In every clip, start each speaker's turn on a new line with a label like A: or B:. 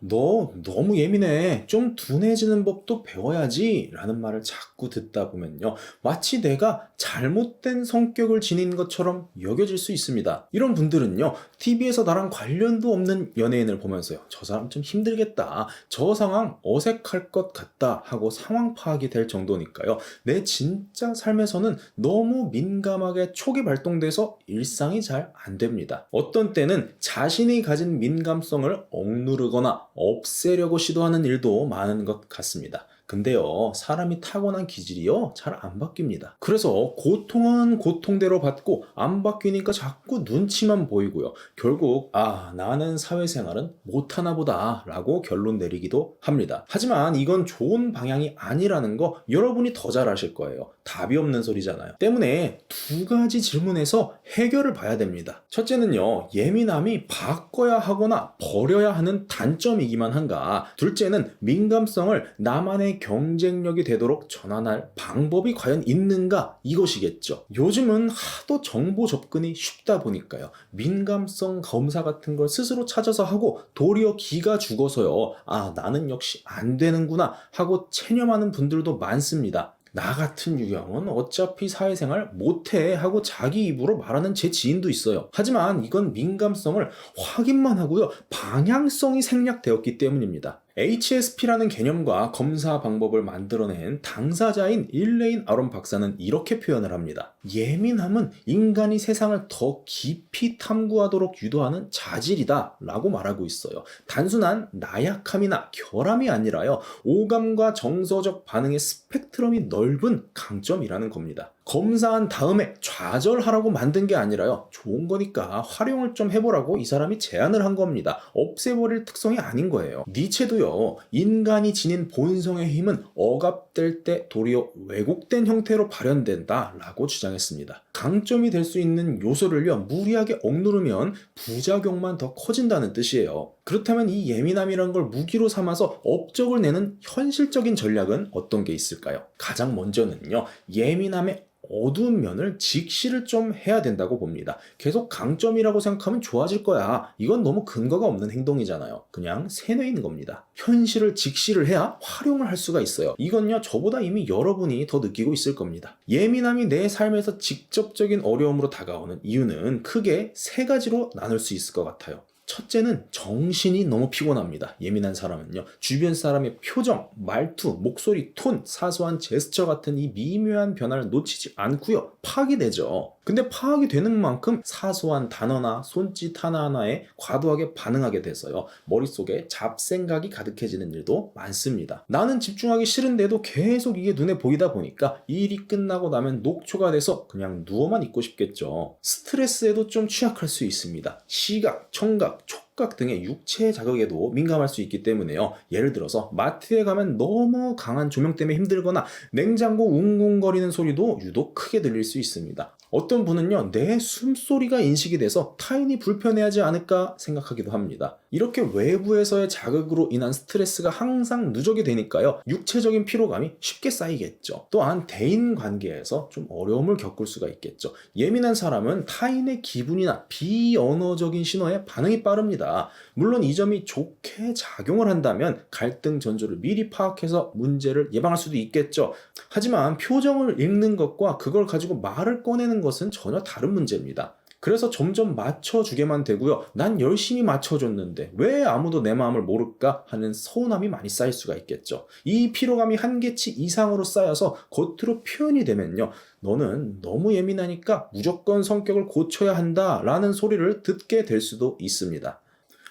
A: 너 너무 예민해. 좀 둔해지는 법도 배워야지. 라는 말을 자꾸 듣다 보면요. 마치 내가 잘못된 성격을 지닌 것처럼 여겨질 수 있습니다. 이런 분들은요. TV에서 나랑 관련도 없는 연예인을 보면서요. 저 사람 좀 힘들겠다. 저 상황 어색할 것 같다. 하고 상황 파악이 될 정도니까요. 내 진짜 삶에서는 너무 민감하게 촉이 발동돼서 일상이 잘 안 됩니다. 어떤 때는 자신이 가진 민감성을 억누르거나 없애려고 시도하는 일도 많은 것 같습니다. 근데요, 사람이 타고난 기질이요, 잘 안 바뀝니다. 그래서 고통은 고통대로 받고 안 바뀌니까 자꾸 눈치만 보이고요. 결국, 나는 사회생활은 못하나 보다 라고 결론 내리기도 합니다. 하지만 이건 좋은 방향이 아니라는 거 여러분이 더 잘 아실 거예요. 답이 없는 소리잖아요. 때문에 두 가지 질문에서 해결을 봐야 됩니다. 첫째는요, 예민함이 바꿔야 하거나 버려야 하는 단점이기만 한가. 둘째는 민감성을 나만의 경쟁력이 되도록 전환할 방법이 과연 있는가, 이것이겠죠. 요즘은 하도 정보 접근이 쉽다 보니까요, 민감성 검사 같은 걸 스스로 찾아서 하고 도리어 기가 죽어서요, 나는 역시 안 되는구나 하고 체념하는 분들도 많습니다. 나 같은 유형은 어차피 사회생활 못해 하고 자기 입으로 말하는 제 지인도 있어요. 하지만 이건 민감성을 확인만 하고요, 방향성이 생략되었기 때문입니다. HSP라는 개념과 검사 방법을 만들어낸 당사자인 일레인 아론 박사는 이렇게 표현을 합니다. 예민함은 인간이 세상을 더 깊이 탐구하도록 유도하는 자질이다 라고 말하고 있어요. 단순한 나약함이나 결함이 아니라요, 오감과 정서적 반응의 스펙트럼이 넓은 강점이라는 겁니다. 검사한 다음에 좌절하라고 만든 게 아니라요, 좋은 거니까 활용을 좀 해보라고 이 사람이 제안을 한 겁니다. 없애버릴 특성이 아닌 거예요. 니체도요, 인간이 지닌 본성의 힘은 억압될 때 도리어 왜곡된 형태로 발현된다 라고 주장했습니다. 강점이 될 수 있는 요소를요, 무리하게 억누르면 부작용만 더 커진다는 뜻이에요. 그렇다면 이 예민함이란 걸 무기로 삼아서 업적을 내는 현실적인 전략은 어떤 게 있을까요? 가장 먼저는요, 예민함의 어두운 면을 직시를 좀 해야 된다고 봅니다. 계속 강점이라고 생각하면 좋아질 거야. 이건 너무 근거가 없는 행동이잖아요. 그냥 세뇌인 겁니다. 현실을 직시를 해야 활용을 할 수가 있어요. 이건요, 저보다 이미 여러분이 더 느끼고 있을 겁니다. 예민함이 내 삶에서 직접적인 어려움으로 다가오는 이유는 크게 세 가지로 나눌 수 있을 것 같아요. 첫째는 정신이 너무 피곤합니다. 예민한 사람은요. 주변 사람의 표정, 말투, 목소리, 톤, 사소한 제스처 같은 이 미묘한 변화를 놓치지 않고요, 파악이 되죠. 근데 파악이 되는 만큼 사소한 단어나 손짓 하나하나에 과도하게 반응하게 돼서요, 머릿속에 잡생각이 가득해지는 일도 많습니다. 나는 집중하기 싫은데도 계속 이게 눈에 보이다 보니까 일이 끝나고 나면 녹초가 돼서 그냥 누워만 있고 싶겠죠. 스트레스에도 좀 취약할 수 있습니다. 시각, 청각, 촉각 등의 육체 자극에도 민감할 수 있기 때문에요. 예를 들어서 마트에 가면 너무 강한 조명 때문에 힘들거나 냉장고 웅웅거리는 소리도 유독 크게 들릴 수 있습니다. 어떤 분은요, 내 숨소리가 인식이 돼서 타인이 불편해하지 않을까 생각하기도 합니다. 이렇게 외부에서의 자극으로 인한 스트레스가 항상 누적이 되니까요, 육체적인 피로감이 쉽게 쌓이겠죠. 또한 대인관계에서 좀 어려움을 겪을 수가 있겠죠. 예민한 사람은 타인의 기분이나 비언어적인 신호에 반응이 빠릅니다. 물론 이 점이 좋게 작용을 한다면 갈등 전조를 미리 파악해서 문제를 예방할 수도 있겠죠. 하지만 표정을 읽는 것과 그걸 가지고 말을 꺼내는 것은 전혀 다른 문제입니다. 그래서 점점 맞춰주게만 되고요, 난 열심히 맞춰줬는데 왜 아무도 내 마음을 모를까 하는 서운함이 많이 쌓일 수가 있겠죠. 이 피로감이 한계치 이상으로 쌓여서 겉으로 표현이 되면요, 너는 너무 예민하니까 무조건 성격을 고쳐야 한다 라는 소리를 듣게 될 수도 있습니다.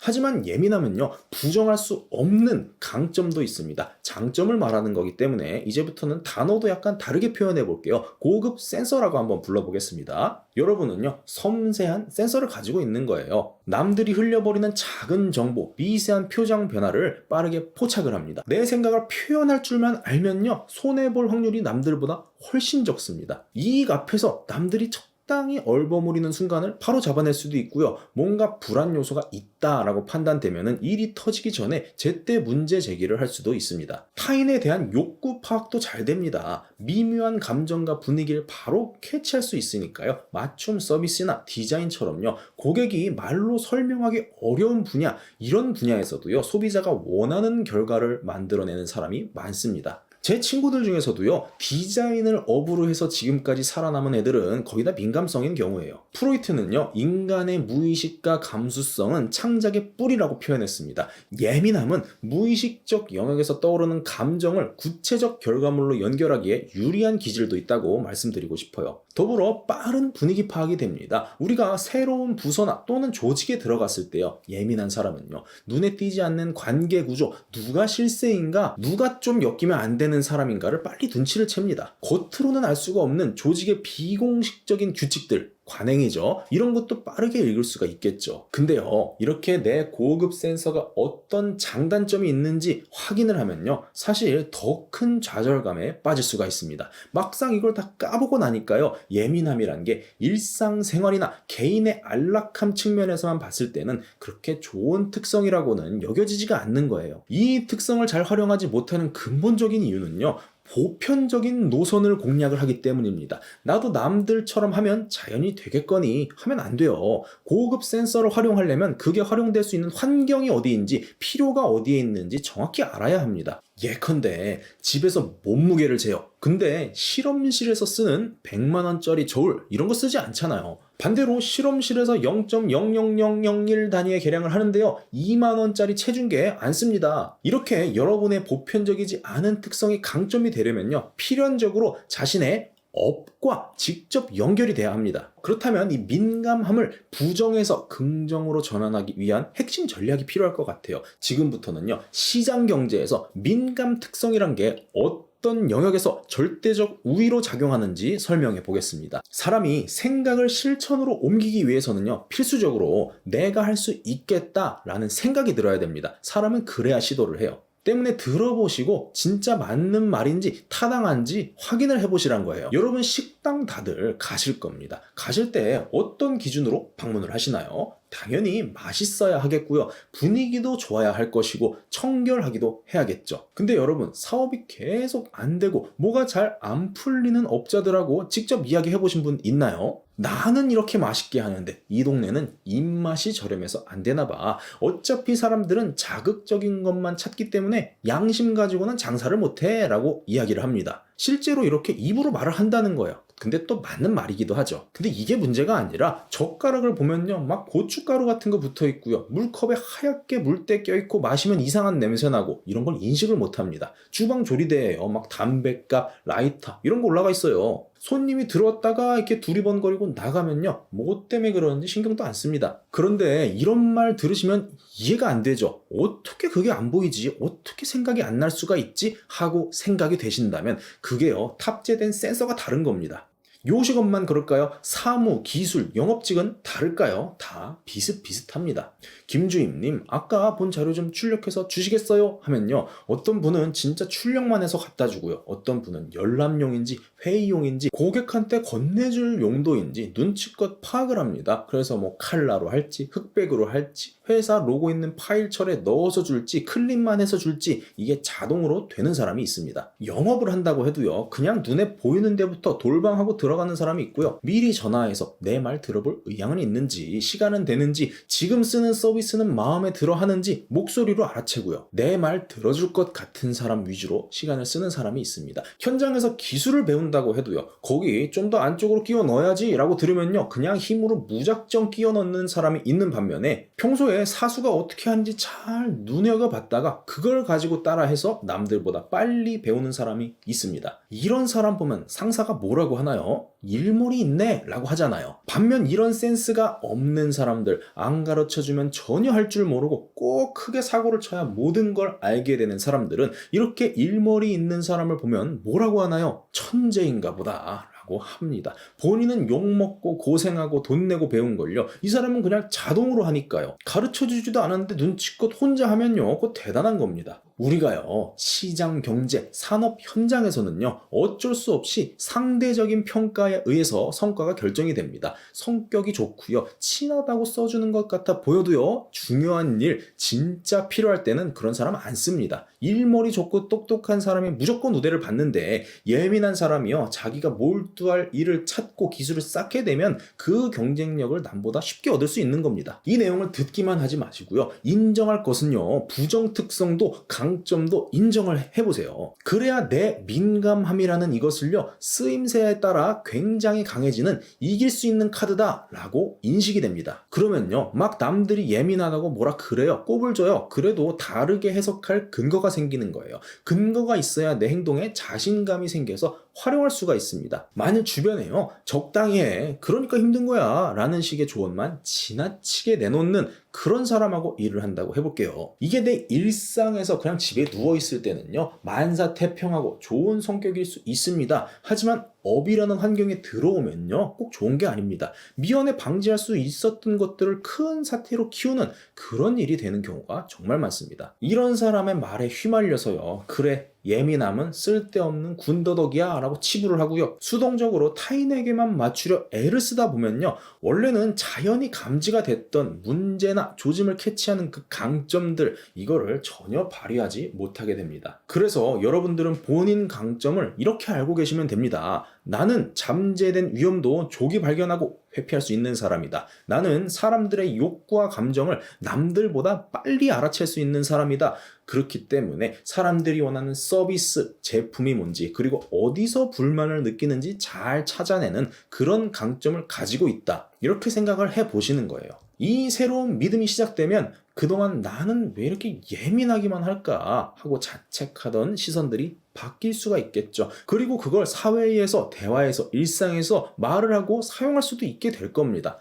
A: 하지만 예민함은요, 부정할 수 없는 강점도 있습니다. 장점을 말하는 거기 때문에 이제부터는 단어도 약간 다르게 표현해 볼게요. 고급 센서라고 한번 불러보겠습니다. 여러분은요, 섬세한 센서를 가지고 있는 거예요. 남들이 흘려버리는 작은 정보, 미세한 표정 변화를 빠르게 포착을 합니다. 내 생각을 표현할 줄만 알면요, 손해볼 확률이 남들보다 훨씬 적습니다. 이익 앞에서 남들이 적당히 얼버무리는 순간을 바로 잡아낼 수도 있고요. 뭔가 불안 요소가 있다라고 판단되면은 일이 터지기 전에 제때 문제 제기를 할 수도 있습니다. 타인에 대한 욕구 파악도 잘 됩니다. 미묘한 감정과 분위기를 바로 캐치할 수 있으니까요. 맞춤 서비스나 디자인처럼요. 고객이 말로 설명하기 어려운 분야, 이런 분야에서도요. 소비자가 원하는 결과를 만들어내는 사람이 많습니다. 제 친구들 중에서도요, 디자인을 업으로 해서 지금까지 살아남은 애들은 거의 다 민감성인 경우예요. 프로이트는요, 인간의 무의식과 감수성은 창작의 뿌리라고 표현했습니다. 예민함은 무의식적 영역에서 떠오르는 감정을 구체적 결과물로 연결하기에 유리한 기질도 있다고 말씀드리고 싶어요. 더불어 빠른 분위기 파악이 됩니다. 우리가 새로운 부서나 또는 조직에 들어갔을 때요, 예민한 사람은요, 눈에 띄지 않는 관계 구조, 누가 실세인가, 누가 좀 엮이면 안 되는 사람인가를 빨리 눈치를 챕니다. 겉으로는 알 수가 없는 조직의 비공식적인 규칙들, 관행이죠. 이런 것도 빠르게 읽을 수가 있겠죠. 근데요, 이렇게 내 고급 센서가 어떤 장단점이 있는지 확인을 하면요, 사실 더 큰 좌절감에 빠질 수가 있습니다. 막상 이걸 다 까보고 나니까요, 예민함이란 게 일상생활이나 개인의 안락함 측면에서만 봤을 때는 그렇게 좋은 특성이라고는 여겨지지가 않는 거예요. 이 특성을 잘 활용하지 못하는 근본적인 이유는요, 보편적인 노선을 공략을 하기 때문입니다. 나도 남들처럼 하면 자연이 되겠거니 하면 안 돼요. 고급 센서를 활용하려면 그게 활용될 수 있는 환경이 어디인지, 필요가 어디에 있는지 정확히 알아야 합니다. 예컨대 집에서 몸무게를 재요. 근데 실험실에서 쓰는 100만 원짜리 저울, 이런 거 쓰지 않잖아요. 반대로 실험실에서 0.00001 단위의 계량을 하는데요, 2만 원짜리 체중계 안 씁니다. 이렇게 여러분의 보편적이지 않은 특성이 강점이 되려면요, 필연적으로 자신의 업과 직접 연결이 돼야 합니다. 그렇다면 이 민감함을 부정에서 긍정으로 전환하기 위한 핵심 전략이 필요할 것 같아요. 지금부터는요, 시장 경제에서 민감 특성이란 게 어떤 영역에서 절대적 우위로 작용하는지 설명해 보겠습니다. 사람이 생각을 실천으로 옮기기 위해서는요, 필수적으로 내가 할 수 있겠다라는 생각이 들어야 됩니다. 사람은 그래야 시도를 해요. 때문에 들어보시고 진짜 맞는 말인지 타당한지 확인을 해보시란 거예요. 여러분 식당 다들 가실 겁니다. 가실 때 어떤 기준으로 방문을 하시나요? 당연히 맛있어야 하겠고요. 분위기도 좋아야 할 것이고 청결하기도 해야겠죠. 근데 여러분 사업이 계속 안 되고 뭐가 잘 안 풀리는 업자들하고 직접 이야기해 보신 분 있나요? 나는 이렇게 맛있게 하는데 이 동네는 입맛이 저렴해서 안 되나 봐. 어차피 사람들은 자극적인 것만 찾기 때문에 양심 가지고는 장사를 못해 라고 이야기를 합니다. 실제로 이렇게 입으로 말을 한다는 거예요. 근데 또 맞는 말이기도 하죠. 근데 이게 문제가 아니라 젓가락을 보면요, 막 고춧가루 같은 거 붙어 있고요, 물컵에 하얗게 물때 껴있고 마시면 이상한 냄새 나고, 이런 걸 인식을 못 합니다. 주방 조리대에요, 막 담뱃갑, 라이터 이런 거 올라가 있어요. 손님이 들어왔다가 이렇게 두리번거리고 나가면요, 뭐 때문에 그러는지 신경도 안 씁니다. 그런데 이런 말 들으시면 이해가 안 되죠. 어떻게 그게 안 보이지? 어떻게 생각이 안 날 수가 있지? 하고 생각이 되신다면 그게요, 탑재된 센서가 다른 겁니다. 요식업만 그럴까요? 사무, 기술, 영업직은 다를까요? 다 비슷비슷합니다. 김주임님, 아까 본 자료 좀 출력해서 주시겠어요? 하면요, 어떤 분은 진짜 출력만 해서 갖다 주고요, 어떤 분은 열람용인지 회의용인지 고객한테 건네줄 용도인지 눈치껏 파악을 합니다. 그래서 뭐 칼라로 할지 흑백으로 할지 회사 로고 있는 파일철에 넣어서 줄지 클립만 해서 줄지, 이게 자동으로 되는 사람이 있습니다. 영업을 한다고 해도요, 그냥 눈에 보이는 데부터 돌방하고 들어가는 사람이 있고요, 미리 전화해서 내 말 들어볼 의향은 있는지, 시간은 되는지, 지금 쓰는 서비스는 마음에 들어 하는지 목소리로 알아채고요, 내 말 들어줄 것 같은 사람 위주로 시간을 쓰는 사람이 있습니다. 현장에서 기술을 배운다고 해도요, 거기 좀 더 안쪽으로 끼워 넣어야지 라고 들으면요, 그냥 힘으로 무작정 끼워 넣는 사람이 있는 반면에 평소에 사수가 어떻게 하는지 잘 눈여겨봤다가 그걸 가지고 따라해서 남들보다 빨리 배우는 사람이 있습니다. 이런 사람 보면 상사가 뭐라고 하나요? 일머리 있네 라고 하잖아요. 반면 이런 센스가 없는 사람들, 안 가르쳐주면 전혀 할 줄 모르고 꼭 크게 사고를 쳐야 모든 걸 알게 되는 사람들은 이렇게 일머리 있는 사람을 보면 뭐라고 하나요? 천재인가 보다 라고 합니다. 본인은 욕먹고 고생하고 돈 내고 배운 걸요, 이 사람은 그냥 자동으로 하니까요. 가르쳐주지도 않았는데 눈치껏 혼자 하면요, 그거 대단한 겁니다. 우리가요, 시장, 경제, 산업 현장에서는요, 어쩔 수 없이 상대적인 평가에 의해서 성과가 결정이 됩니다. 성격이 좋고요, 친하다고 써주는 것 같아 보여도요, 중요한 일, 진짜 필요할 때는 그런 사람 안 씁니다. 일머리 좋고 똑똑한 사람이 무조건 우대를 받는데, 예민한 사람이요, 자기가 몰두할 일을 찾고 기술을 쌓게 되면 그 경쟁력을 남보다 쉽게 얻을 수 있는 겁니다. 이 내용을 듣기만 하지 마시고요, 인정할 것은요, 부정 특성도 강점도 인정을 해보세요. 그래야 내 민감함이라는 이것을요, 쓰임새에 따라 굉장히 강해지는 이길 수 있는 카드다 라고 인식이 됩니다. 그러면요, 막 남들이 예민하다고 뭐라 그래요, 꼽을 줘요, 그래도 다르게 해석할 근거가 생기는 거예요. 근거가 있어야 내 행동에 자신감이 생겨서 활용할 수가 있습니다. 만일 주변에요, 적당히 해, 그러니까 힘든 거야 라는 식의 조언만 지나치게 내놓는 그런 사람하고 일을 한다고 해볼게요. 이게 내 일상에서 그냥 집에 누워있을 때는요, 만사태평하고 좋은 성격일 수 있습니다. 하지만 업이라는 환경에 들어오면요, 꼭 좋은 게 아닙니다. 미연에 방지할 수 있었던 것들을 큰 사태로 키우는 그런 일이 되는 경우가 정말 많습니다. 이런 사람의 말에 휘말려서요, 그래, 예민함은 쓸데없는 군더더기야 라고 치부를 하고요, 수동적으로 타인에게만 맞추려 애를 쓰다 보면요, 원래는 자연히 감지가 됐던 문제나 조짐을 캐치하는 그 강점들, 이거를 전혀 발휘하지 못하게 됩니다. 그래서 여러분들은 본인 강점을 이렇게 알고 계시면 됩니다. 나는 잠재된 위험도 조기 발견하고 회피할 수 있는 사람이다. 나는 사람들의 욕구와 감정을 남들보다 빨리 알아챌 수 있는 사람이다. 그렇기 때문에 사람들이 원하는 서비스, 제품이 뭔지, 그리고 어디서 불만을 느끼는지 잘 찾아내는 그런 강점을 가지고 있다. 이렇게 생각을 해보시는 거예요. 이 새로운 믿음이 시작되면 그동안 나는 왜 이렇게 예민하기만 할까 하고 자책하던 시선들이 바뀔 수가 있겠죠. 그리고 그걸 사회에서, 대화에서, 일상에서 말을 하고 사용할 수도 있게 될 겁니다.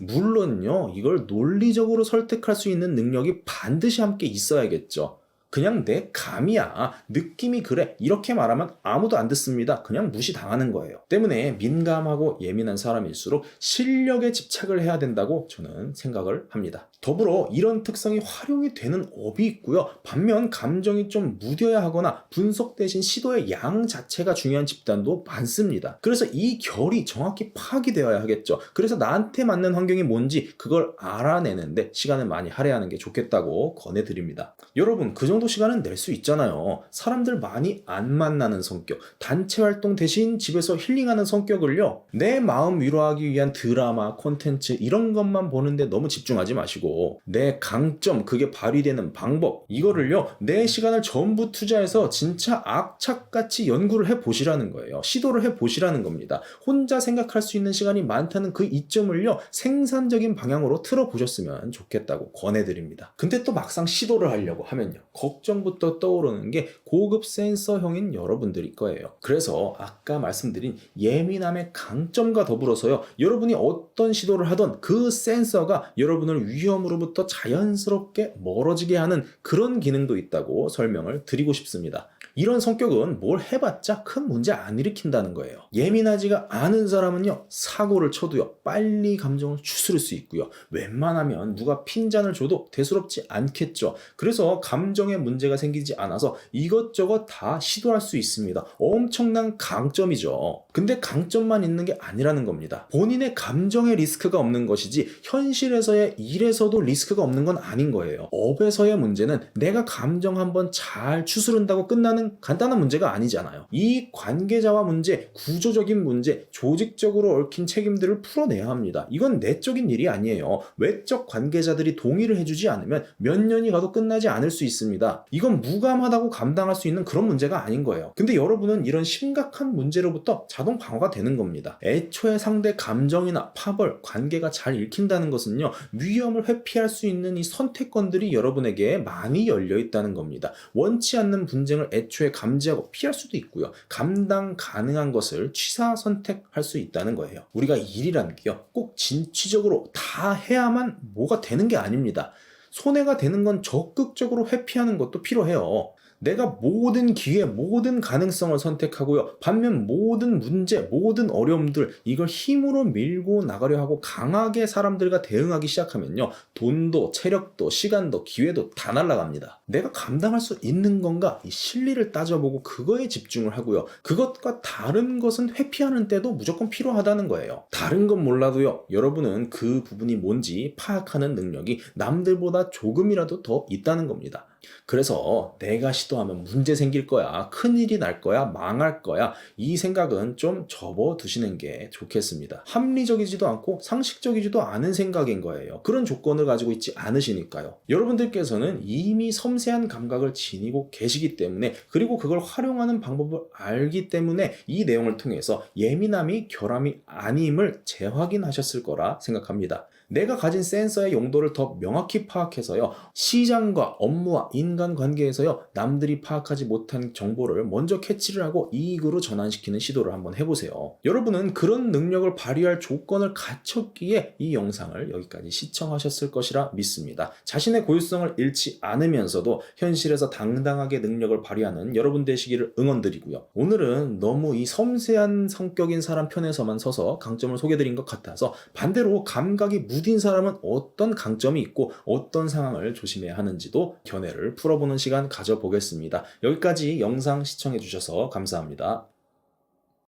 A: 물론요, 이걸 논리적으로 설득할 수 있는 능력이 반드시 함께 있어야겠죠. 그냥 내 감이야, 느낌이 그래, 이렇게 말하면 아무도 안 듣습니다. 그냥 무시당하는 거예요. 때문에 민감하고 예민한 사람일수록 실력에 집착을 해야 된다고 저는 생각을 합니다. 더불어 이런 특성이 활용이 되는 업이 있고요, 반면 감정이 좀 무뎌야 하거나 분석 대신 시도의 양 자체가 중요한 집단도 많습니다. 그래서 이 결이 정확히 파악이 되어야 하겠죠. 그래서 나한테 맞는 환경이 뭔지 그걸 알아내는데 시간을 많이 할애하는 게 좋겠다고 권해드립니다. 여러분, 그 정도 시간은 낼 수 있잖아요. 사람들 많이 안 만나는 성격, 단체 활동 대신 집에서 힐링하는 성격을요, 내 마음 위로하기 위한 드라마, 콘텐츠 이런 것만 보는데 너무 집중하지 마시고, 내 강점, 그게 발휘되는 방법, 이거를요, 내 시간을 전부 투자해서 진짜 악착같이 연구를 해보시라는 거예요. 시도를 해보시라는 겁니다. 혼자 생각할 수 있는 시간이 많다는 그 이점을요, 생산적인 방향으로 틀어보셨으면 좋겠다고 권해드립니다. 근데 또 막상 시도를 하려고 하면요, 걱정부터 떠오르는 게 고급 센서형인 여러분들일 거예요. 그래서 아까 말씀드린 예민함의 강점과 더불어서요, 여러분이 어떤 시도를 하던 그 센서가 여러분을 위험으로부터 자연스럽게 멀어지게 하는 그런 기능도 있다고 설명을 드리고 싶습니다. 이런 성격은 뭘 해봤자 큰 문제 안 일으킨다는 거예요. 예민하지가 않은 사람은요, 사고를 쳐도요, 빨리 감정을 추스를 수 있고요, 웬만하면 누가 핀잔을 줘도 대수롭지 않겠죠. 그래서 감정에 문제가 생기지 않아서 이것저것 다 시도할 수 있습니다. 엄청난 강점이죠. 근데 강점만 있는 게 아니라는 겁니다. 본인의 감정에 리스크가 없는 것이지 현실에서의 일에서도 리스크가 없는 건 아닌 거예요. 업에서의 문제는 내가 감정 한번 잘 추스른다고 끝나는 간단한 문제가 아니잖아요. 이 관계자와 문제, 구조적인 문제, 조직적으로 얽힌 책임들을 풀어내야 합니다. 이건 내적인 일이 아니에요. 외적 관계자들이 동의를 해주지 않으면 몇 년이 가도 끝나지 않을 수 있습니다. 이건 무감하다고 감당할 수 있는 그런 문제가 아닌 거예요. 근데 여러분은 이런 심각한 문제로부터 자동 방어가 되는 겁니다. 애초에 상대 감정이나 파벌, 관계가 잘 읽힌다는 것은요, 위험을 회피할 수 있는 이 선택권들이 여러분에게 많이 열려 있다는 겁니다. 원치 않는 분쟁을 애초에 감지하고 피할 수도 있고요, 감당 가능한 것을 취사 선택할 수 있다는 거예요. 우리가 일이라는 게요, 꼭 진취적으로 다 해야만 뭐가 되는 게 아닙니다. 손해가 되는 건 적극적으로 회피하는 것도 필요해요. 내가 모든 기회, 모든 가능성을 선택하고요. 반면 모든 문제, 모든 어려움들 이걸 힘으로 밀고 나가려 하고 강하게 사람들과 대응하기 시작하면요. 돈도 체력도 시간도 기회도 다 날아갑니다. 내가 감당할 수 있는 건가? 이 실리를 따져보고 그거에 집중을 하고요. 그것과 다른 것은 회피하는 때도 무조건 필요하다는 거예요. 다른 건 몰라도요. 여러분은 그 부분이 뭔지 파악하는 능력이 남들보다 조금이라도 더 있다는 겁니다. 그래서 내가 시도하면 문제 생길 거야, 큰일이 날 거야, 망할 거야, 이 생각은 좀 접어두시는 게 좋겠습니다. 합리적이지도 않고 상식적이지도 않은 생각인 거예요. 그런 조건을 가지고 있지 않으시니까요. 여러분들께서는 이미 섬세한 감각을 지니고 계시기 때문에, 그리고 그걸 활용하는 방법을 알기 때문에 이 내용을 통해서 예민함이 결함이 아님을 재확인하셨을 거라 생각합니다. 내가 가진 센서의 용도를 더 명확히 파악해서요. 시장과 업무와 인간관계에서요. 남들이 파악하지 못한 정보를 먼저 캐치를 하고 이익으로 전환시키는 시도를 한번 해보세요. 여러분은 그런 능력을 발휘할 조건을 갖췄기에 이 영상을 여기까지 시청하셨을 것이라 믿습니다. 자신의 고유성을 잃지 않으면서도 현실에서 당당하게 능력을 발휘하는 여러분 되시기를 응원드리고요. 오늘은 너무 이 섬세한 성격인 사람 편에서만 서서 강점을 소개드린 것 같아서, 반대로 감각이 무딘 사람은 어떤 강점이 있고 어떤 상황을 조심해야 하는지도 견해를 풀어보는 시간 가져보겠습니다. 여기까지 영상 시청해주셔서 감사합니다.